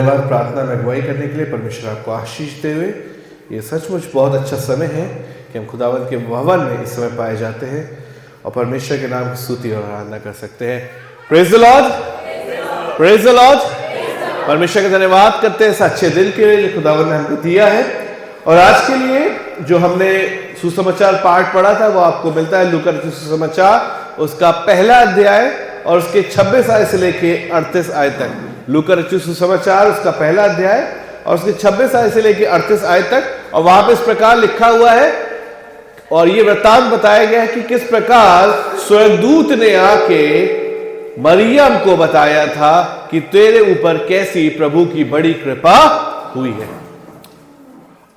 धन्यवाद प्रार्थना में अगुवाई करने के लिए। परमेश्वर आपको आशीष दे हुए। ये सचमुच बहुत अच्छा समय है कि हम खुदावंत के भवन में इस समय पाए जाते हैं और परमेश्वर के नाम की स्तुति और आराधना कर सकते हैं। Praise the Lord, praise the Lord. परमेश्वर का धन्यवाद करते हैं इस अच्छे दिन के लिए जो खुदावंत ने हमको दिया है। और आज के लिए जो हमने सुसमाचार पाठ पढ़ा था वो आपको मिलता है लूका रचित सुसमाचार, उसका पहला अध्याय और उसके 26 आयत से लेके 38 आयत तक। लूका रचित सुसमाचार उसका पहला अध्याय और उसके 26 आयत से लेके 38 आयत तक। और वहां पे इस प्रकार लिखा हुआ है और ये वृत्तांत बताया गया है कि किस प्रकार स्वर्गदूत ने आके मरियम को बताया था कि तेरे ऊपर कैसी प्रभु की बड़ी कृपा हुई है।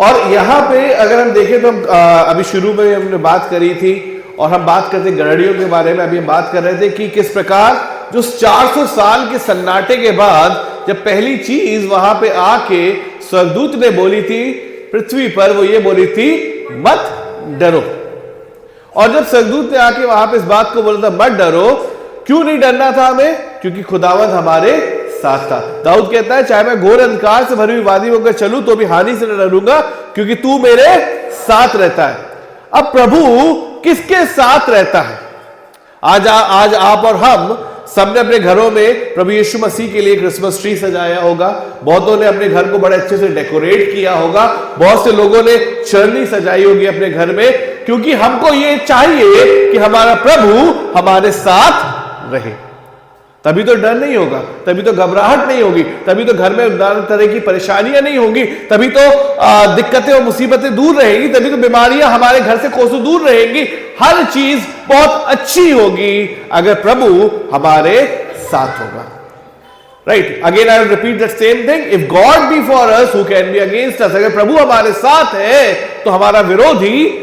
और यहां पे अगर हम देखें तो अभी शुरू में हमने बात करी थी और हम बात करते गड़ड़ियों के बारे में। अभी हम बात कर रहे थे कि किस प्रकार जो 400 साल के सन्नाटे के बाद जब पहली चीज वहां पे आके स्वर्गदूत ने बोली थी पृथ्वी पर, वो ये बोली थी मत डरो। और जब स्वर्गदूत ने आके वहां पे इस बात को बोला था मत डरो, क्यों नहीं डरना था हमें? क्योंकि खुदावंत हमारे साथ था। दाऊद कहता है चाहे मैं घोर अंधकार से भरी हुई वादी होकर चलूं तो भी हानि से न डरूंगा क्योंकि तू मेरे साथ रहता है। अब प्रभु किसके साथ रहता है? आज आप और हम सबने अपने घरों में प्रभु यीशु मसीह के लिए क्रिसमस ट्री सजाया होगा। बहुतों ने अपने घर को बड़े अच्छे से डेकोरेट किया होगा। बहुत से लोगों ने चरनी सजाई होगी अपने घर में, क्योंकि हमको ये चाहिए कि हमारा प्रभु हमारे साथ रहे। तभी तो डर नहीं होगा, तभी तो घबराहट नहीं होगी, तभी तो घर में नाना तरह की परेशानियां नहीं होंगी, तभी तो दिक्कतें और मुसीबतें दूर रहेंगी, तभी तो बीमारियां हमारे घर से कोसों दूर रहेंगी। हर चीज बहुत अच्छी होगी अगर प्रभु हमारे साथ होगा। Right, again I will repeat that same thing, if God B for us who can be against us. अगर प्रभु हमारे साथ है तो हमारा विरोधी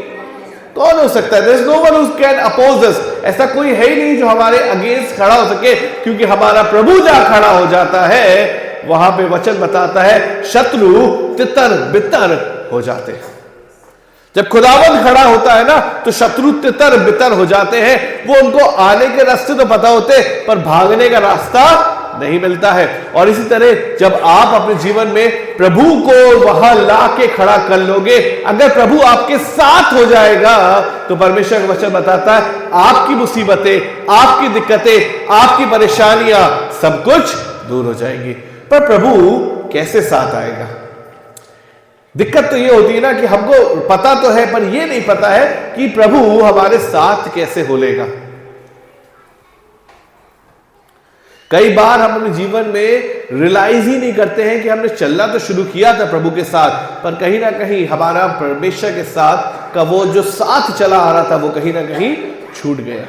कौन हो सकता है? There is no one who can oppose us। ऐसा कोई है ही नहीं जो हमारे अगेंस्ट खड़ा हो सके, क्योंकि हमारा प्रभु जहां खड़ा हो जाता है वहां पे वचन बताता है शत्रु तितर बितर हो जाते हैं। जब खुदावंत खड़ा होता है ना तो शत्रु तितर बितर हो जाते हैं। वो उनको आने के रास्ते तो पता होते पर भागने का रास्ता नहीं मिलता है। और इसी तरह जब आप अपने जीवन में प्रभु को वहां ला के खड़ा कर लोगे, अगर प्रभु आपके साथ हो जाएगा तो परमेश्वर का वचन बताता है आपकी मुसीबतें, आपकी दिक्कतें, आपकी परेशानियां सब कुछ दूर हो जाएंगी। पर प्रभु कैसे साथ आएगा? दिक्कत तो ये होती है ना कि हमको पता तो है पर ये नहीं पता है कि प्रभु हमारे साथ कैसे हो लेगा। कई बार हम अपने जीवन में रियलाइज ही नहीं करते हैं कि हमने चलना तो शुरू किया था प्रभु के साथ, पर कहीं ना कहीं हमारा परमेश्वर के साथ का वो जो साथ चला आ रहा था वो कहीं ना कहीं छूट गया।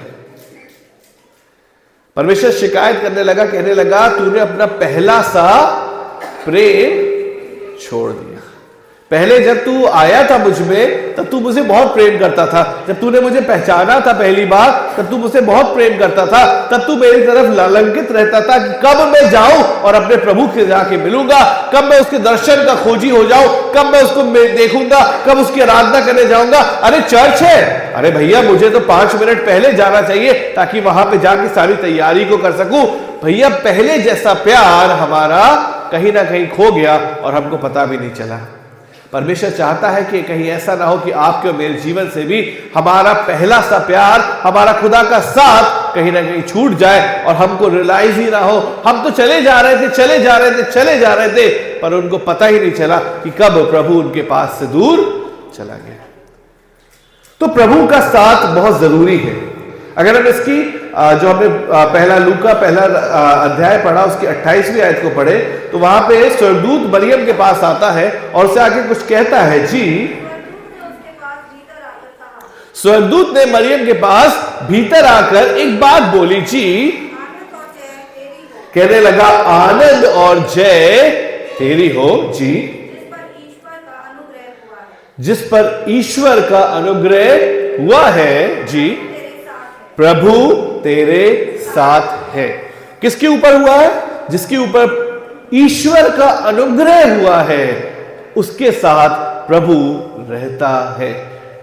परमेश्वर शिकायत करने लगा, कहने लगा तूने अपना पहला सा प्रेम छोड़ दिया। पहले जब तू आया था मुझ में तब तू मुझे बहुत प्रेम करता था। जब तूने मुझे पहचाना था पहली बार तब तू मुझसे बहुत प्रेम करता था। तब तू मेरी तरफ ललंकित रहता था कि कब मैं जाऊं और अपने प्रभु के जाके मिलूंगा, कब मैं उसके दर्शन का खोजी हो जाऊं, कब मैं उसको देखूंगा, कब उसकी आराधना करने जाऊंगा। अरे चर्च है, अरे भैया मुझे तो 5 मिनट पहले जाना चाहिए ताकि वहां पे जाके सारी तैयारी को कर सकूं। भैया पहले जैसा प्यार हमारा कहीं ना कहीं खो गया और हमको पता भी नहीं चला। परमेश्वर चाहता है कि कहीं ऐसा ना हो कि आपके और मेरे जीवन से भी हमारा पहला सा प्यार, हमारा खुदा का साथ कहीं ना कहीं छूट जाए और हमको रियलाइज ही ना हो। हम तो चले जा रहे थे पर उनको पता ही नहीं चला कि कब प्रभु उनके पास से दूर चला गया। तो प्रभु का साथ बहुत जरूरी है। अगर हम इसकी जो हमने पहला लूका पहला अध्याय पढ़ा उसकी 28वीं आयत को पढ़े तो वहां पे स्वर्गदूत मरियम के पास आता है और उससे आगे कुछ कहता है। जी, स्वर्गदूत ने मरियम के पास भीतर आकर एक बात बोली। जी, कहने लगा आनंद और जय तेरी हो। जी, जिस पर ईश्वर का अनुग्रह हुआ है। जी, प्रभु तेरे साथ है। किसके ऊपर हुआ है? जिसके ऊपर ईश्वर का अनुग्रह हुआ है उसके साथ प्रभु रहता है।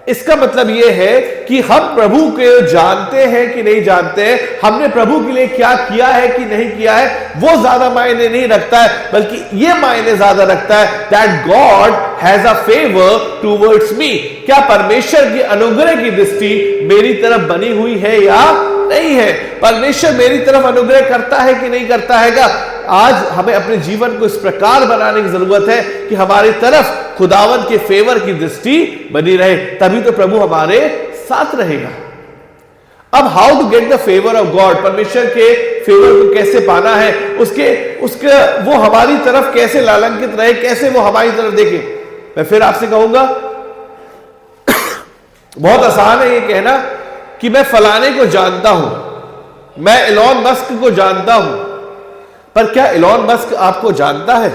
इसका मतलब यह है कि हम प्रभु को जानते हैं कि नहीं जानते हैं, हमने प्रभु के लिए क्या किया है कि नहीं किया है, वो ज्यादा मायने नहीं रखता है, बल्कि ये मायने ज्यादा रखता है that God has a favour towards me. क्या परमेश्वर की अनुग्रह की दृष्टि मेरी तरफ बनी हुई है या नहीं है? परमेश्वर मेरी तरफ अनुग्रह करता है कि नहीं करता हैगा? आज हमें अपने जीवन को इस प्रकार बनाने की जरूरत है कि हमारी तरफ खुदावंत के फेवर की दृष्टि बनी रहे, तभी तो प्रभु हमारे साथ रहेगा। अब how to get the favour of God, परमेश्वर के फेवर को कैसे पाना है, उसके वो हमारी तरफ कैसे लालंकित रहे, कैसे वो हमारी तरफ देखे। मैं फिर आपसे कहूंगा, बहुत आसान है ये कहना कि मैं फलाने को जानता हूं, मैं इलॉन मस्क को जानता हूं, पर क्या इलॉन मस्क आपको जानता है?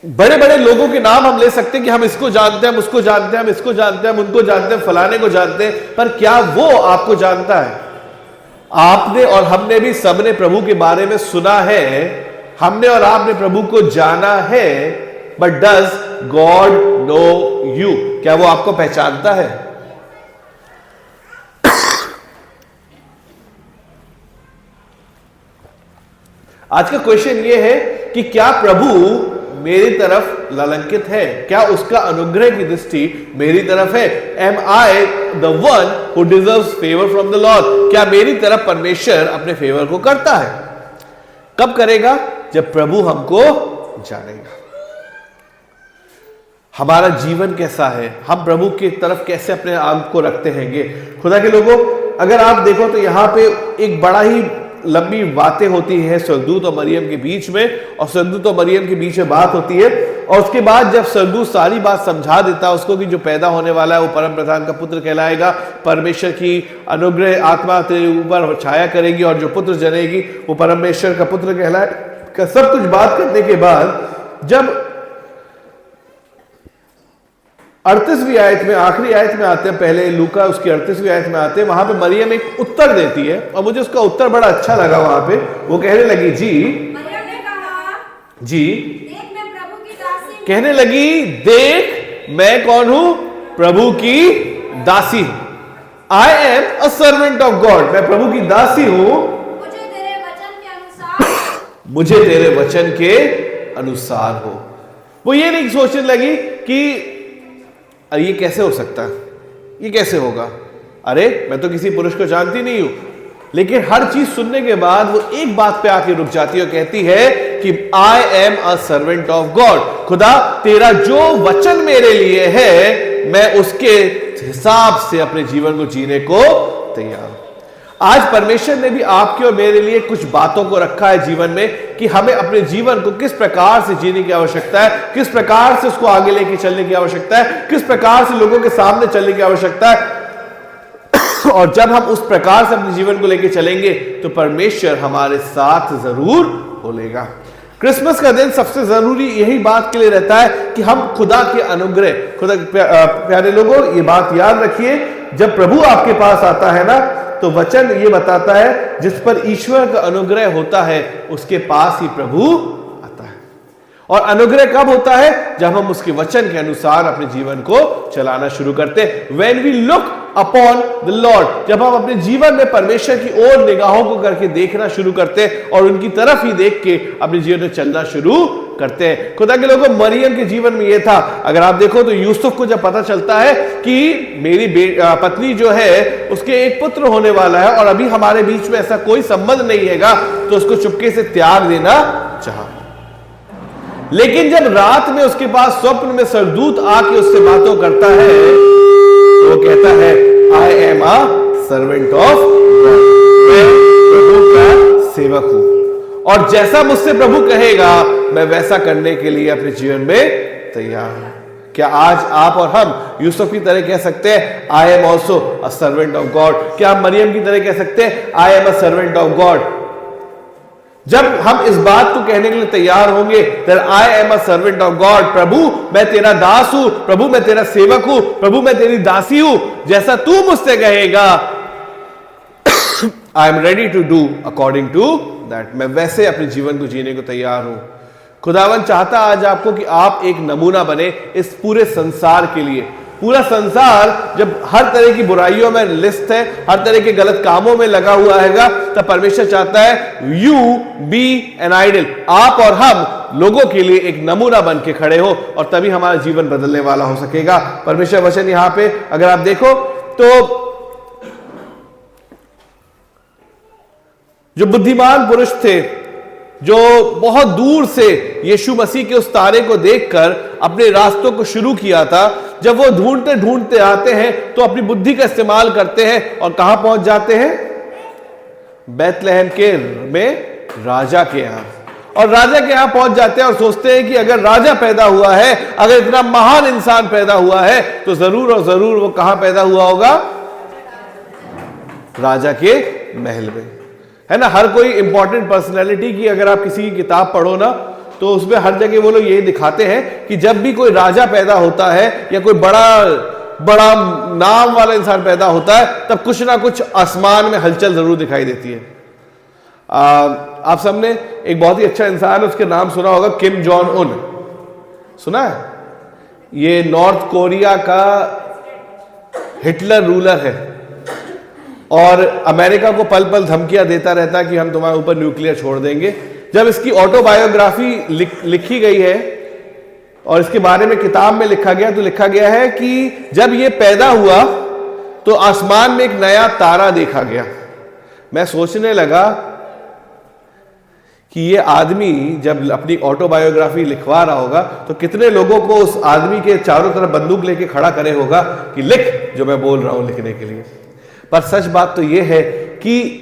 बड़े बड़े लोगों के नाम हम ले सकते हैं कि हम इसको जानते हैं, हम उसको जानते हैं, हम इसको जानते हैं, हम उनको जानते हैं, फलाने को जानते हैं, पर क्या वो आपको जानता है? आपने और हमने भी सबने प्रभु के बारे में सुना है, हमने और आपने प्रभु को जाना है, but does God know you? क्या वो आपको पहचानता है? आज का क्वेश्चन ये है कि क्या प्रभु मेरी तरफ लालंकित है? क्या उसका अनुग्रह की दृष्टि मेरी तरफ है? Am I the one who deserves favour from the Lord? क्या मेरी तरफ परमेश्वर अपने फेवर को करता है? कब करेगा? जब प्रभु हमको जानेगा। हमारा जीवन कैसा है, हम प्रभु की तरफ कैसे अपने आप को रखते हैंगे। खुदा के लोगों, अगर आप देखो तो यहां पे एक बड़ा ही लंबी बातें होती है स्वर्गदूत और मरियम के बीच में, और स्वर्गदूत और मरियम के बीच में बात होती है, और उसके बाद जब स्वर्गदूत सारी बात समझा देता है उसको कि जो पैदा होने वाला है वो परम प्रधान का पुत्र कहलाएगा, परमेश्वर की अनुग्रह आत्मा तेरे ऊपर छाया करेगी, और जो पुत्र जनेगी वो परमेश्वर का पुत्र कहलाएगा। सब कुछ बात करने के बाद जब 38वीं आयत में, आखिरी आयत में आते हैं, पहले लूका उसकी 38वीं आयत में आते हैं, वहां पे मरियम एक उत्तर देती है, और मुझे उसका उत्तर बड़ा अच्छा लगा। वहां पे वो कहने लगी, जी मरियम ने कहा, जी देख मैं प्रभु की दासी हूं। कहने लगी, देख मैं कौन हूं? प्रभु की दासी हूं। I am a servant of God, मैं प्रभु की दासी हूं, मुझे तेरे वचन के अनुसार मुझे तेरे वचन के अनुसार हो। वो ये नहीं सोचने लगी कि अरे ये कैसे हो सकता है, ये कैसे होगा, अरे मैं तो किसी पुरुष को जानती नहीं हूं। लेकिन हर चीज सुनने के बाद वो एक बात पे आके रुक जाती है और कहती है कि I am a servant of God. खुदा तेरा जो वचन मेरे लिए है, मैं उसके हिसाब से अपने जीवन को जीने को तैयार हूं। आज परमेश्वर ने भी आपके और मेरे लिए कुछ बातों को रखा है जीवन में कि हमें अपने जीवन को किस प्रकार से जीने की आवश्यकता है, किस प्रकार से उसको आगे लेके चलने की आवश्यकता है, किस प्रकार से लोगों के सामने चलने की आवश्यकता है। और जब हम उस प्रकार से अपने जीवन को लेके चलेंगे तो परमेश्वर हमारे साथ जरूर बोलेगा। क्रिसमस का दिन सबसे जरूरी यही बात के लिए रहता है कि हम खुदा के अनुग्रह, खुदा प्यारे लोगों ये बात याद रखिए, जब प्रभु आपके पास आता है ना, तो वचन ये बताता है जिस पर ईश्वर का अनुग्रह होता है उसके पास ही प्रभु आता है। और अनुग्रह कब होता है? जब हम उसके वचन के अनुसार अपने जीवन को चलाना शुरू करते हैं। When we look upon the Lord, जब हम अपने जीवन में परमेश्वर की ओर निगाहों को करके देखना शुरू करते हैं और उनकी तरफ ही देख के अपने जीवन में चलना शुरू करते हैं। खुदा के लोगों, मरियम के जीवन में यह था। अगर आप देखो तो यूसुफ को जब पता चलता है कि मेरी पत्नी जो है उसके एक पुत्र होने वाला है और अभी हमारे बीच में ऐसा कोई संबंध नहीं हैगा, तो उसको चुपके से त्याग देना चाहा। लेकिन जब रात में उसके पास स्वप्न में स्वर्गदूत आके उससे बातों करता है तो वो कहता है, I am a servant of God, मैं प्रभु का सेवक हूं, और जैसा मुझसे प्रभु कहेगा मैं वैसा करने के लिए अपने जीवन में तैयार हूं। क्या आज आप और हम यूसुफ की तरह कह सकते हैं, I am also a servant of God? क्या हम मरियम की तरह कह सकते हैं, I am a servant of God? जब हम इस बात को कहने के लिए तैयार होंगे, then I am a servant of God, प्रभु मैं तेरा दास हूं, प्रभु मैं तेरा सेवक हूं, प्रभु मैं तेरी दासी हूं, जैसा तू मुझसे कहेगा I am ready to do according to that, मैं वैसे अपने जीवन को जीने को तैयार हूं। खुदावन चाहता आज आपको कि आप एक नमूना बने इस पूरे संसार के लिए। पूरा संसार जब हर तरह की बुराइयों में लिस्ट है, हर तरह के गलत कामों में लगा हुआ है, तब परमेश्वर चाहता है यू बी एन आइडल, आप और हम लोगों के लिए एक नमूना बन के खड़े हो, और तभी हमारा जीवन बदलने वाला हो सकेगा। परमेश्वर वचन यहां पे अगर आप देखो तो जो बुद्धिमान पुरुष थे, जो बहुत दूर से यीशु मसीह के उस तारे को देखकर अपने रास्तों को शुरू किया था, जब वो ढूंढते ढूंढते आते हैं तो अपनी बुद्धि का इस्तेमाल करते हैं और कहां पहुंच जाते हैं? बैतलहम के में राजा के यहां। और राजा के यहां पहुंच जाते हैं और सोचते हैं कि अगर राजा पैदा हुआ है, अगर इतना महान इंसान पैदा हुआ है, तो जरूर और जरूर वो कहां पैदा हुआ होगा? राजा के महल में, है ना। हर कोई इंपॉर्टेंट पर्सनैलिटी की अगर आप किसी की किताब पढ़ो ना, तो उसमें हर जगह वो लोग यही दिखाते हैं कि जब भी कोई राजा पैदा होता है या कोई बड़ा नाम वाला इंसान पैदा होता है, तब कुछ ना कुछ आसमान में हलचल जरूर दिखाई देती है। आप सबने एक बहुत ही अच्छा इंसान है, उसके नाम सुना होगा, किम जॉन उन, सुना है? ये नॉर्थ कोरिया का हिटलर रूलर है और अमेरिका को पल पल धमकियां देता रहता है कि हम तुम्हारे ऊपर न्यूक्लियर छोड़ देंगे। जब इसकी ऑटोबायोग्राफी लिखी गई है और इसके बारे में किताब में लिखा गया, तो लिखा गया है कि जब ये पैदा हुआ तो आसमान में एक नया तारा देखा गया। मैं सोचने लगा कि ये आदमी जब अपनी ऑटोबायोग्राफी लिखवा रहा होगा तो कितने लोगों को उस आदमी के चारों तरफ बंदूक लेके खड़ा करे होगा कि लिख जो मैं बोल रहा हूं लिखने के लिए। पर सच बात तो यह है कि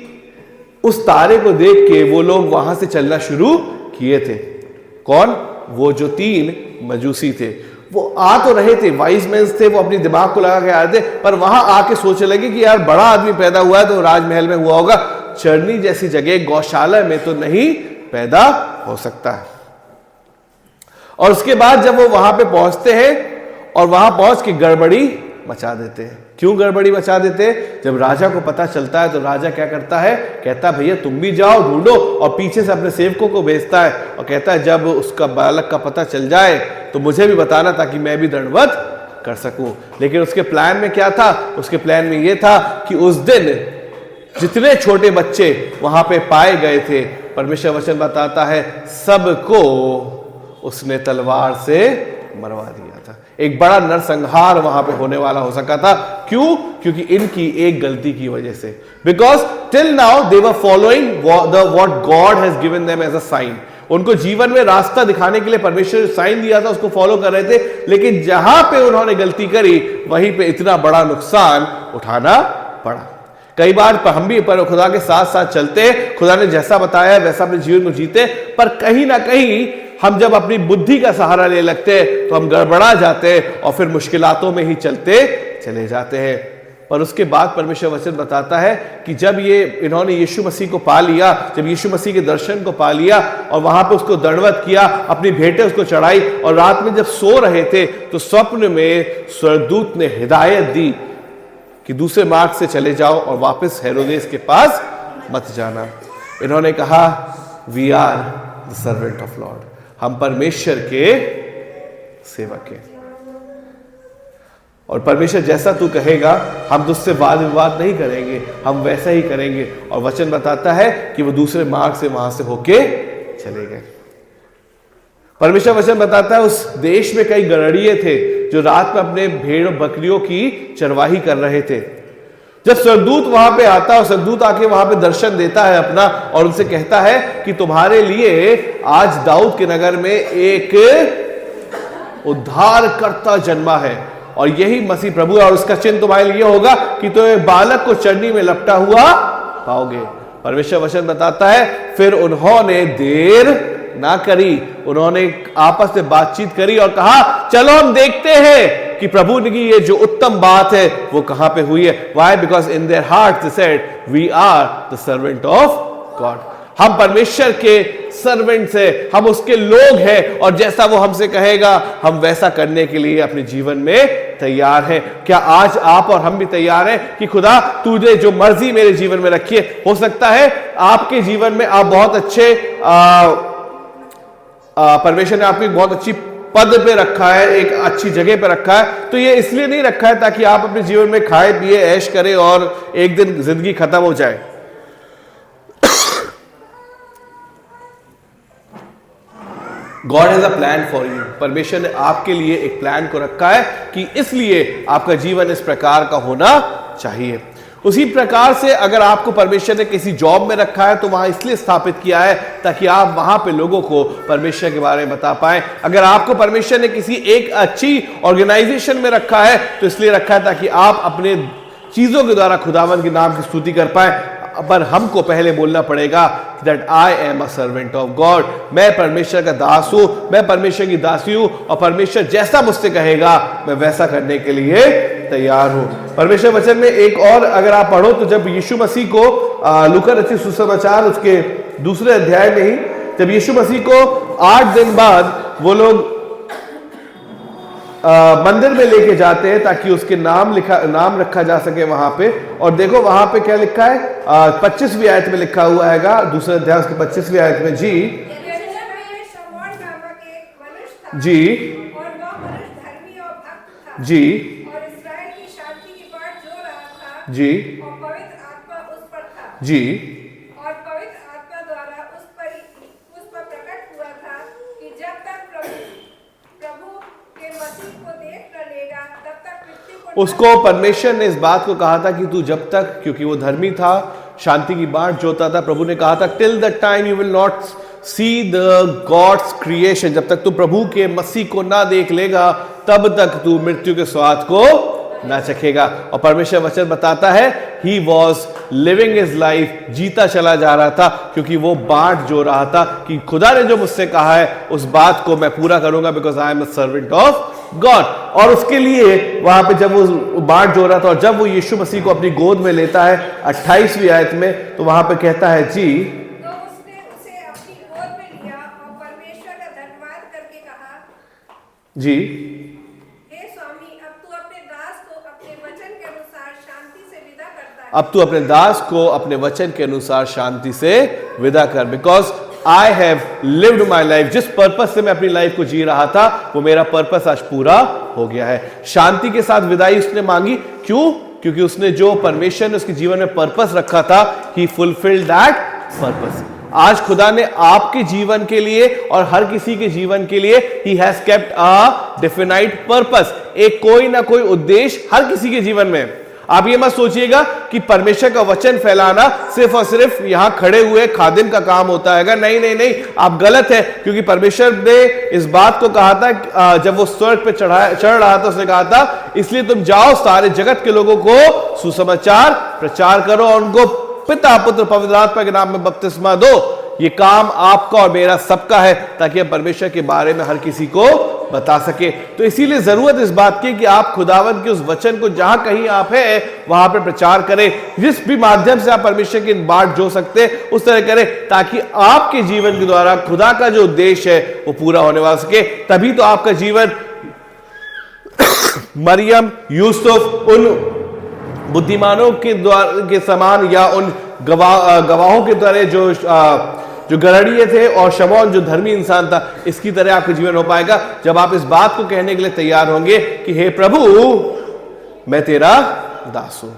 उस तारे को देख के वो लोग वहां से चलना शुरू किए थे। कौन? वो जो 3 मजूसी थे, वो आ तो रहे थे, वाइज मेंस थे, वो अपनी दिमाग को लगा के आ रहे थे, पर वहां आके सोचने लगे कि यार बड़ा आदमी पैदा हुआ है तो राजमहल में हुआ होगा, चरनी जैसी जगह गौशाला में तो नहीं पैदा हो सकता है। और उसके बाद जब वो वहां पे पहुंचते हैं और वहां पहुंच के गड़बड़ी मचा देते हैं। क्यों गड़बड़ी मचा देते? जब राजा को पता चलता है तो राजा क्या करता है? कहता है भैया तुम भी जाओ ढूंढो, और पीछे से अपने सेवकों को भेजता है और कहता है जब उसका बालक का पता चल जाए तो मुझे भी बताना ताकि मैं भी दंडवत कर सकूं। लेकिन उसके प्लान में क्या था? उसके प्लान में यह था कि उस दिन जितने छोटे बच्चे वहां पे पाए गए थे, परमेश्वर वचन बताता है सबको उसने तलवार से मरवा दिया था। एक बड़ा नरसंहार वहां पे होने वाला हो सका था। क्यों? क्योंकि इनकी एक गलती की वजह से। Because till now they were following what God has given them as a sign. उनको जीवन में रास्ता दिखाने के लिए परमेश्वर ने साइन दिया था, उसको फॉलो कर रहे थे, लेकिन जहां पे उन्होंने गलती करी वहीं पे इतना बड़ा नुकसान उठाना पड़ा। कई बार हम भी पर खुदा के साथ साथ चलते, खुदा ने जैसा बताया वैसा अपने जीवन में जीते, पर कहीं ना कहीं हम जब अपनी बुद्धि का सहारा ले लगते हैं तो हम गड़बड़ा जाते हैं और फिर मुश्किलातों में ही चलते चले जाते हैं। पर उसके बाद परमेश्वर वचन बताता है कि जब इन्होंने यीशु मसीह को पा लिया, जब यीशु मसीह के दर्शन को पा लिया और वहां पे उसको दंडवत किया, अपनी भेंटें उसको चढ़ाई, और रात में जब सो रहे थे तो स्वप्न में स्वर्गदूत ने हिदायत दी कि दूसरे मार्ग से चले जाओ और वापस हेरोदेस के पास मत जाना। इन्होंने कहा we are the servant of Lord, हम परमेश्वर के सेवक हैं, और परमेश्वर जैसा तू कहेगा हम तुझसे वाद विवाद नहीं करेंगे, हम वैसा ही करेंगे। और वचन बताता है कि वो दूसरे मार्ग से वहां से होके चले गए। परमेश्वर वचन बताता है उस देश में कई गड़रिये थे जो रात में अपने भेड़ और बकरियों की चरवाही कर रहे थे। जब स्वर्गदूत वहां पे आता और स्वर्गदूत आके वहां पे दर्शन देता है अपना, और उनसे कहता है कि तुम्हारे लिए आज दाऊद के नगर में एक उद्धारकर्ता जन्मा है और यही मसीह प्रभु है, और उसका चिन्ह तुम्हारे लिए होगा कि तुम एक बालक को चरनी में लपटा हुआ पाओगे। परमेश्वर वचन बताता है फिर उन्होंने देर ना करी, उन्होंने आपस में बातचीत करी और कहा चलो हम देखते हैं कि प्रभु ने की ये जो उत्तम बात है वो कहां पे हुई है। Why? Because in their hearts they said we are the servant of God. हम परमेश्वर के सर्वेंट्स हैं, हम उसके लोग हैं, और जैसा वो हमसे कहेगा हम वैसा करने के लिए अपने जीवन में तैयार हैं। क्या आज आप और हम भी तैयार हैं कि खुदा तुझे जो मर्जी मेरे जीवन में रखिए? हो सकता है आपके जीवन में आप बहुत अच्छे परमेश्वर ने आपको एक बहुत अच्छी पद पे रखा है, एक अच्छी जगह पे रखा है, तो ये इसलिए नहीं रखा है ताकि आप अपने जीवन में खाए पिए ऐश करें और एक दिन जिंदगी खत्म हो जाए। God has a plan for you. परमेश्वर ने आपके लिए एक प्लान को रखा है कि इसलिए आपका जीवन इस प्रकार का होना चाहिए। उसी प्रकार से अगर आपको परमेश्वर ने किसी जॉब में रखा है तो वहां इसलिए स्थापित किया है ताकि आप वहां पे लोगों को परमेश्वर के बारे में बता पाए। अगर आपको परमेश्वर ने किसी एक अच्छी ऑर्गेनाइजेशन में रखा है तो इसलिए रखा है ताकि आप अपने चीजों के द्वारा खुदावंद के नाम की स्तुति कर पाए। पर हमको पहले बोलना पड़ेगा that I am a servant of God. मैं परमेश्वर का दास हूं, मैं परमेश्वर की दासी हूं और परमेश्वर जैसा मुझसे कहेगा मैं वैसा करने के लिए तैयार हूं। परमेश्वर वचन में एक और अगर आप पढ़ो तो जब यीशु मसीह को लूका रचित सुसमाचार उसके 2 अध्याय में ही जब यीशु मसीह को 8 दिन बाद वो लोग मंदिर में लेके जाते हैं ताकि उसके नाम रखा जा सके वहां पे, और देखो वहां पे क्या लिखा है 25वीं आयत में लिखा हुआ हैगा, 2 अध्याय उसके 25वीं आयत में। जी जी और वह मनुष्य धर्मी और भक्त था जी और इस्राएल की शांति की बाट जो रहा था जी और पवित्र आत्मा उस पर था जी और पवित्र आत्मा द्वारा उस पर प्रकट हुआ था कि जब तक प्रभु के मसीह को देख न लेगा तब तक मृत्यु को उसको परमेश्वर ने इस बात को कहा था कि तू जब तक, क्योंकि वो धर्मी था, शांति की बाट जोता था, प्रभु ने कहा था till the time you will not see the gods creation, जब तक तू प्रभु के मसीह को ना देख लेगा तब तक तू मृत्यु के स्वाद को ना चखेगा। और परमेश्वर वचन बताता है he was living his life, जीता चला जा रहा था क्योंकि वो बाट जो रहा था कि खुदा ने जो मुझसे कहा है उस बात को मैं पूरा करूंगा because I am a servant of God. और उसके लिए वहां पे जब वो बाट जो रहा था और जब वो यीशु मसीह को अपनी गोद में लेता है 28वीं आयत में, तो वहां पे कहता है जी तो उसने उसे अपनी गोद में लिया और परमेश्वर का धन्यवाद करके कहा जी हे स्वामी अब तू अपने दास को अपने वचन के अनुसार शांति से विदा करता है। अब तू अपने दास को अपने वचन के अनुसार शांति से विदा कर, because I have lived my life. जिस पर्पस से मैं अपनी लाइफ को जी रहा था वो मेरा पर्पस आज पूरा हो गया है। शांति के साथ विदाई उसने मांगी, क्यों? क्योंकि उसने जो परमेश्वर ने उसके जीवन में पर्पस रखा था ही फुलफिल्ड दैट पर्पस। आज खुदा ने आपके जीवन के लिए और हर किसी के जीवन के लिए he has kept a definite purpose, एक कोई ना कोई उद्देश्य हर किसी के जीवन में। आप ये मत सोचिएगा कि परमेश्वर का वचन फैलाना सिर्फ और सिर्फ यहां खड़े हुए खादिम का काम होता है। नहीं नहीं नहीं, आप गलत है, क्योंकि परमेश्वर ने इस बात को कहा था जब वो स्वर्ग पे चढ़ रहा था, उसने कहा था इसलिए तुम जाओ सारे जगत के लोगों को सुसमाचार प्रचार करो और उनको पिता पुत्र पवित्र आत्मा के नाम में बपतिस्मा दो। ये काम आपका और मेरा सबका है ताकि हम परमेश्वर के बारे में हर किसी को बता सके। तो इसीलिए जरूरत इस बात की कि आप खुदावंद के उस वचन को जहां कहीं आप है वहां पर प्रचार करें, जिस भी माध्यम से आप परमेश्वर की बाट जो सकते उस तरह करें ताकि आपके जीवन के द्वारा खुदा का जो उद्देश्य है वो पूरा होने वाला सके। तभी तो आपका जीवन मरियम यूसुफ उन बुद्धिमानों के द्वारा के समान या उन गवाहों के तरह जो गरणीय थे और शमौन जो धर्मी इंसान था, इसकी तरह आपका जीवन हो पाएगा जब आप इस बात को कहने के लिए तैयार होंगे कि हे प्रभु मैं तेरा दास हूं,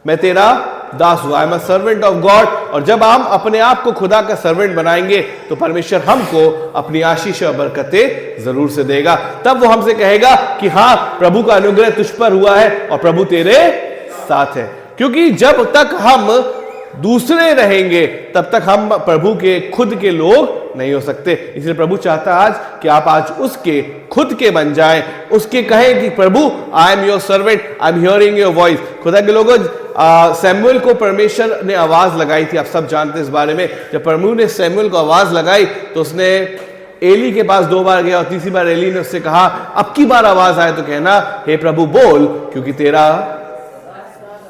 मैं तेरा दास हूं, I am a servant of God. और जब हम अपने आप को खुदा का सर्वेंट बनाएंगे तो परमेश्वर हमको अपनी आशीष और बरकतें जरूर से देगा। तब वो हमसे कहेगा कि हाँ प्रभु का अनुग्रह तुझ पर हुआ है और प्रभु तेरे साथ है। क्योंकि जब तक हम दूसरे रहेंगे तब तक हम प्रभु के खुद के लोग नहीं हो सकते। इसलिए प्रभु चाहता है आज कि आप आज उसके खुद के बन जाएं, उसके कहें कि प्रभु I am your servant, I am hearing your voice. खुदा के लोगों सैमुएल को परमेश्वर ने आवाज लगाई थी, आप सब जानते हैं इस बारे में। जब प्रभु ने सैमुएल को आवाज लगाई तो उसने एली के पास 2 बार गया और तीसरी बार एली ने उससे कहा अब की बार आवाज आए तो कहना हे प्रभु बोल क्योंकि तेरा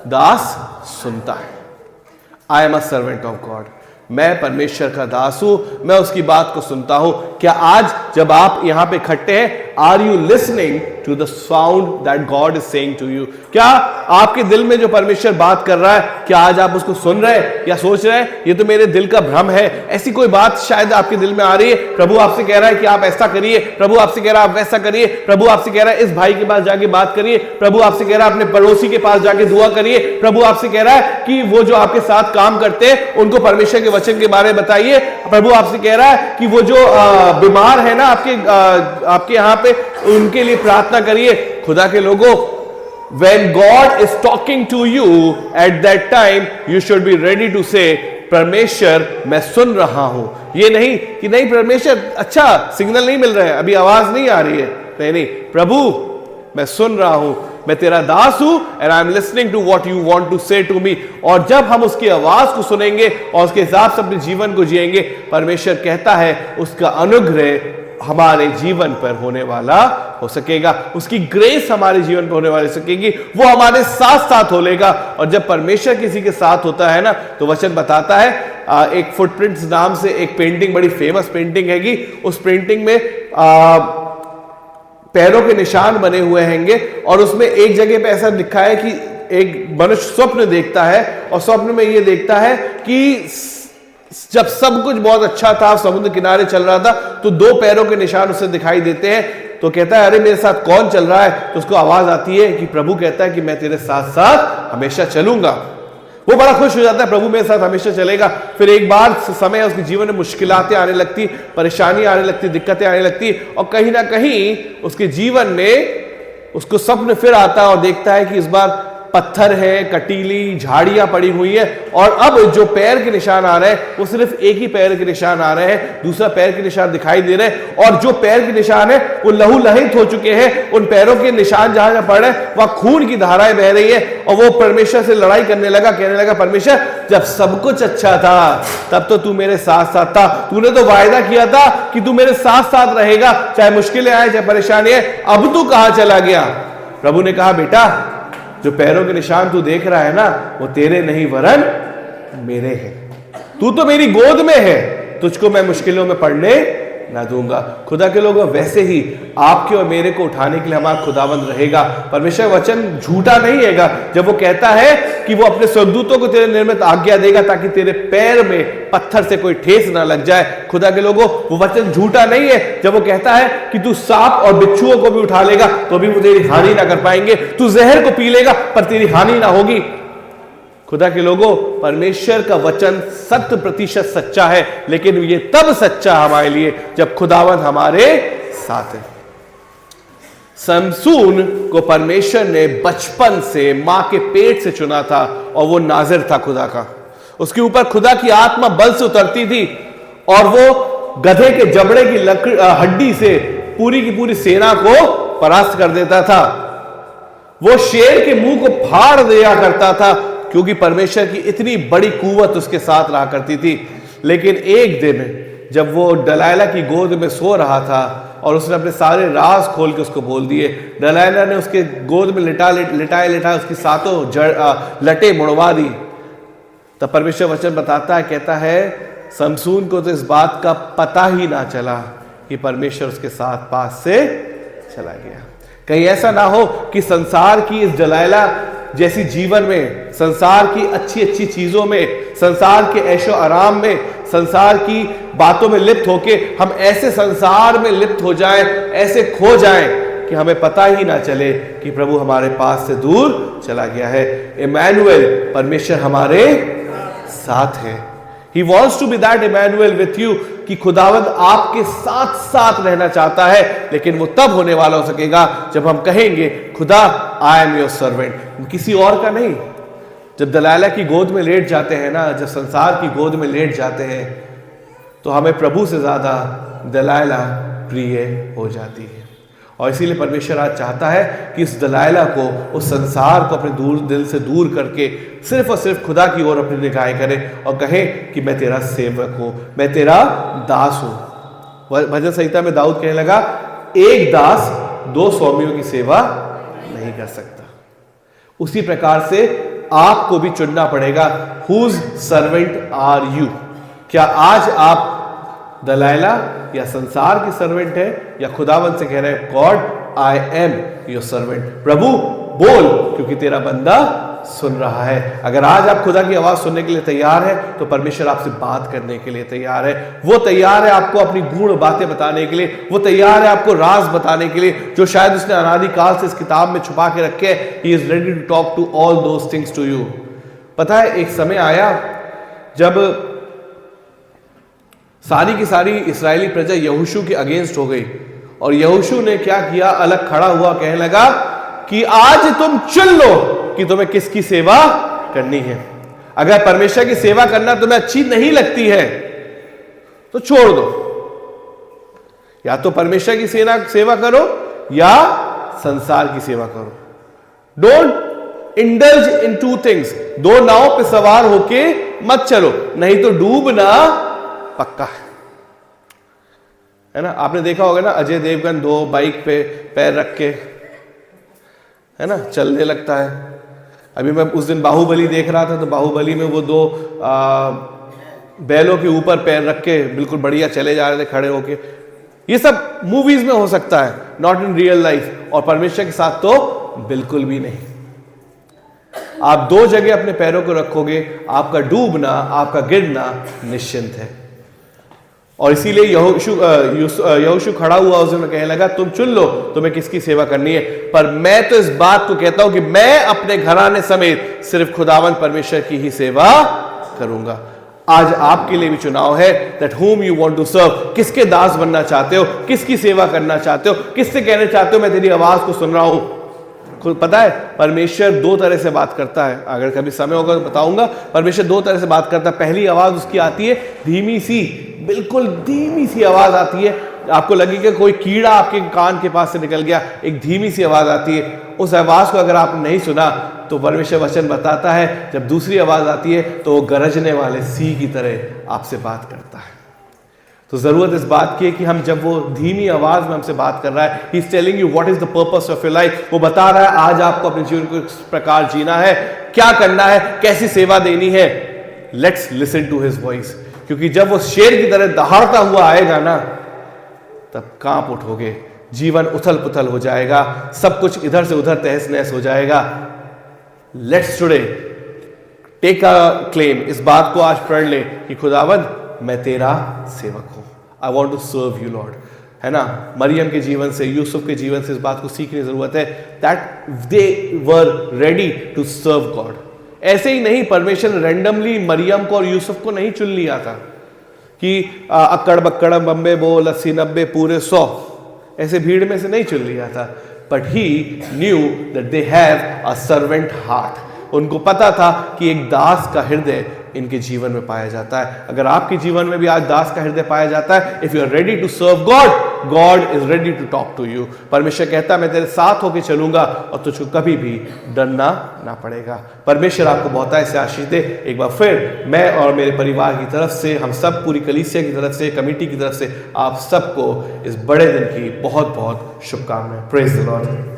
दास सुनता है। I am a servant of God, मैं परमेश्वर का दास हूं, मैं उसकी बात को सुनता हूं। क्या आज जब आप यहां पे इकट्ठे हैं are you listening to the sound that God is saying to you? क्या आपके दिल में जो परमेश्वर बात कर रहा है, क्या आज आप उसको सुन रहे हैं या सोच रहे हैं ये तो मेरे दिल का भ्रम है? ऐसी कोई बात शायद आपके दिल में आ रही है। प्रभु आपसे कह रहा है कि आप ऐसा करिए, प्रभु आपसे कह रहा है आप वैसा करिए, प्रभु आपसे कह रहा है इस भाई के पास जाके बात करिए, प्रभु आपसे कह रहा है अपने पड़ोसी के पास जाके दुआ करिए, प्रभु आपसे कह रहा है कि वो जो आपके साथ काम करते हैं उनको परमेश्वर के वचन के बारे में बताइए, प्रभु आपसे कह रहा है कि वो जो बीमार है ना आपके यहाँ पे, उनके लिए प्रार्थना करिए। खुदा के लोगों, when God is talking to you at that time, you should be ready to say, परमेश्वर मैं सुन रहा हूं। ये नहीं कि नहीं परमेश्वर अच्छा सिग्नल नहीं मिल रहा है, अभी आवाज नहीं आ रही है, नहीं, प्रभु मैं सुन रहा हूं, मैं तेरा दास हूं and I am listening to what you want to say to me. और जब हम उसकी आवाज को सुनेंगे और उसके हिसाब से अपने जीवन को जिएंगे, परमेश्वर कहता है उसका अनुग्रह हमारे जीवन पर होने वाला हो सकेगा, उसकी ग्रेस हमारे जीवन पर होने वाली सकेगी, वो हमारे साथ साथ होलेगा। और जब परमेश्वर किसी के साथ होता है ना, तो वचन बताता है, एक फुटप्रिंट्स नाम से एक पेंटिंग, बड़ी फेमस पेंटिंग हैगी, उस पेंटिंग में पैरों के निशान बने हुए हैंगे और उसमें एक जगह पे ऐसा लिखा है कि एक मनुष्य स्वप्न देखता है और स्वप्न में ये देखता है कि जब सब कुछ बहुत अच्छा था, समुद्र किनारे चल रहा था, तो 2 पैरों के निशान उसे दिखाई देते हैं। तो कहता है अरे मेरे साथ कौन चल रहा है? तो उसको आवाज आती है कि प्रभु कहता है कि मैं तेरे साथ साथ हमेशा चलूंगा। वो बड़ा खुश हो जाता है, प्रभु मेरे साथ हमेशा चलेगा। फिर एक बार समय उसके जीवन में मुश्किलातें आने लगती, परेशानी आने लगती, दिक्कतें आने लगती, और कहीं ना कहीं उसके जीवन में उसको स्वप्न फिर आता है और देखता है कि इस बार पत्थर है, कटीली झाड़ियां पड़ी हुई है, और अब जो पैर के निशान आ रहे हैं वो सिर्फ एक ही पैर के निशान आ रहे हैं, दूसरा पैर के निशान दिखाई दे रहे हैं, और जो पैर के निशान है वो लहू लहित हो चुके हैं। उन पैरों के निशान जहां जहां पड़ रहे हैं वहां खून की धाराएं बह रही है, और वो परमेश्वर से लड़ाई करने लगा, कहने लगा परमेश्वर जब सब कुछ अच्छा था तब तो तू मेरे साथ साथ था, तूने तो वायदा किया था कि तू मेरे साथ साथ रहेगा, चाहे मुश्किलें आए चाहे परेशानी आए, अब तू कहां चला गया? प्रभु ने कहा बेटा, जो पैरों के निशान तू देख रहा है ना, वो तेरे नहीं वरन मेरे हैं, तू तो मेरी गोद में है, तुझको मैं मुश्किलों में पड़ने ना दूंगा। खुदा के लोगों, वैसे ही आपके और मेरे को उठाने के लिए हमारा खुदाबंद रहेगा। परमेश्वर वचन झूठा नहीं हैगा जब वो कहता है कि वो अपने स्वर्गदूतों को तेरे निर्मित आज्ञा देगा ताकि तेरे पैर में पत्थर से कोई ठेस ना लग जाए। खुदा के लोगों, वो वचन झूठा नहीं है जब वो कहता है कि तू सांप और बिच्छुओं को भी उठा लेगा तो भी वो तेरी हानि ना कर पाएंगे, तू जहर को पी लेगा पर तेरी हानि ना होगी। खुदा के लोगों, परमेश्वर का वचन 100% सच्चा है, लेकिन ये तब सच्चा हमारे लिए जब खुदावंद हमारे साथ है। समसून को परमेश्वर ने बचपन से मां के पेट से चुना था और वो नाज़िर था खुदा का। उसके ऊपर खुदा की आत्मा बल से उतरती थी और वो गधे के जबड़े की हड्डी से पूरी की पूरी सेना को परास्त कर देता था। वो शेर के मुंह को फाड़ दिया करता था क्योंकि परमेश्वर की इतनी बड़ी कुव्वत उसके साथ रहा करती थी। लेकिन एक दिन जब वो दलाइला की गोद में सो रहा था और उसने अपने सारे राज खोल के उसको बोल दिए, दलाइला ने उसके गोद में लिटाए उसकी सातों लटे मुड़वा दी, तब परमेश्वर वचन बताता है, कहता है समसून को तो इस बात का पता ही ना चला कि परमेश्वर उसके साथ पास से चला गया। कहीं ऐसा ना हो कि संसार की इस दलाइला जैसी जीवन में, संसार की अच्छी अच्छी चीजों में, संसार के ऐशो आराम में, संसार की बातों में लिप्त होके हम ऐसे संसार में लिप्त हो जाएं, ऐसे खो जाएं कि हमें पता ही ना चले कि प्रभु हमारे पास से दूर चला गया है। इमैनुएल, परमेश्वर हमारे साथ है। He wants to be that Emmanuel with you, कि खुदावंद आपके साथ साथ रहना चाहता है, लेकिन वो तब होने वाला हो सकेगा जब हम कहेंगे खुदा आई एम योर सर्वेंट, किसी और का नहीं। जब दलाइला की गोद में लेट जाते हैं ना, जब संसार की गोद में लेट जाते हैं, तो हमें प्रभु से ज्यादा दलाइला प्रिय हो जाती है। और इसीलिए परमेश्वर आज चाहता है कि इस दलाइला को, उस संसार को अपने दूर दिल से दूर करके सिर्फ और सिर्फ खुदा की ओर अपनी निगाहें करें और कहें कि मैं तेरा सेवक हूं, मैं तेरा दास हूं। भजन संहिता में दाऊद कहने लगा, एक दास 2 स्वामियों की सेवा नहीं कर सकता। उसी प्रकार से आपको भी चुनना पड़ेगा, हुज सर्वेंट आर यू। क्या आज आप दलाइला या संसार की सर्वेंट है या खुदावन से कह रहे हैं God I am your servant, प्रभु बोल क्योंकि तेरा बंदा सुन रहा है। अगर आज आप खुदा की आवाज सुनने के लिए तैयार है तो परमेश्वर आपसे बात करने के लिए तैयार है। वो तैयार है आपको अपनी गूढ़ बातें बताने के लिए, वो तैयार है आपको राज बताने के लिए जो शायद उसने अनादिकाल से इस किताब में छुपा के रखे हैं। He is ready to talk to all those things to you. पता है एक समय आया जब सारी की सारी इस्राएली प्रजा यहोशू के अगेंस्ट हो गई और यहोशू ने क्या किया, अलग खड़ा हुआ कहने लगा कि आज तुम चुन लो कि तुम्हें किसकी सेवा करनी है। अगर परमेश्वर की सेवा करना तुम्हें अच्छी नहीं लगती है तो छोड़ दो, या तो परमेश्वर की सेवा करो या संसार की सेवा करो। Don't indulge in two things, दो नाव पे सवार होके मत चलो, नहीं तो डूबना पक्का है ना। आपने देखा होगा ना अजय देवगन दो बाइक पे पैर रख के है ना चलने लगता है। अभी मैं उस दिन बाहुबली देख रहा था तो बाहुबली में वो दो बैलों के ऊपर पैर रख के बिल्कुल बढ़िया चले जा रहे थे खड़े होके। ये सब मूवीज में हो सकता है, नॉट इन रियल लाइफ, और परमेश्वर के साथ तो बिल्कुल भी नहीं। आप दो जगह अपने पैरों को रखोगे, आपका डूबना आपका गिरना निश्चिंत है। और इसीलिए यहोशू खड़ा हुआ उस दिन कहने लगा तुम चुन लो तुम्हें किसकी सेवा करनी है, पर मैं तो इस बात को कहता हूं कि मैं अपने घराने समेत सिर्फ खुदावन परमेश्वर की ही सेवा करूंगा। आज आपके लिए भी चुनाव है, that whom you want to serve, किसके दास बनना चाहते हो, किसकी सेवा करना चाहते हो, किससे कहने चाहते हो मैं तेरी आवाज को सुन रहा हूं। खुद पता है परमेश्वर दो तरह से बात करता है, अगर कभी समय होगा तो बताऊंगा। परमेश्वर दो तरह से बात करता है। पहली आवाज उसकी आती है धीमी सी, बिल्कुल धीमी सी आवाज आती है, आपको लगेगा कोई कीड़ा आपके कान के पास से निकल गया, एक धीमी सी आवाज आती है। उस आवाज को अगर आपने नहीं सुना तो परमेश्वर वचन बताता है जब दूसरी आवाज आती है तो वो गरजने वाले सी की तरह आपसे बात करता है। तो जरूरत इस बात की है कि हम जब वो धीमी आवाज में हमसे बात कर रहा है, he is telling you what is the purpose of your life, वो बता रहा है आज आपको अपने जीवन को इस प्रकार जीना है, क्या करना है, कैसी सेवा देनी है। Let's listen to his voice, क्योंकि जब वो शेर की तरह दहाड़ता हुआ आएगा ना तब कांप उठोगे, जीवन उथल पुथल हो जाएगा, सब कुछ इधर से उधर तहस नहस हो जाएगा। Let's today take a claim, इस बात को आज पढ़ ले कि खुदावंद मैं तेरा सेवक हूं, I want to serve you Lord, है ना। मरियम के जीवन से, यूसुफ के जीवन से इस बात को सीखने की जरूरत है, that they were ready to serve God. ऐसे ही नहीं, परमेश्वर ने रैंडमली मरियम को और यूसुफ को नहीं चुन लिया था कि अक्कड़ बक्कड़ बम्बे बोल 80 90 पूरे 100 ऐसे भीड़ में से नहीं चुन लिया था। But he knew that they have a servant heart, उनको पता था कि एक दास का हृदय इनके जीवन में पाया जाता है। अगर आपके जीवन में भी आज दास का हृदय पाया जाता है, if you are ready to serve God, God is ready to talk to you. परमेश्वर कहता है मैं तेरे साथ होके चलूंगा और तुझको कभी भी डरना ना पड़ेगा। परमेश्वर आपको बहुत ऐसे आशीष दे। एक बार फिर मैं और मेरे परिवार की तरफ से, हम सब पूरी कलीसिया की तरफ से, कमेटी की तरफ से आप सबको इस बड़े दिन की बहुत बहुत शुभकामनाएं। Praise the Lord.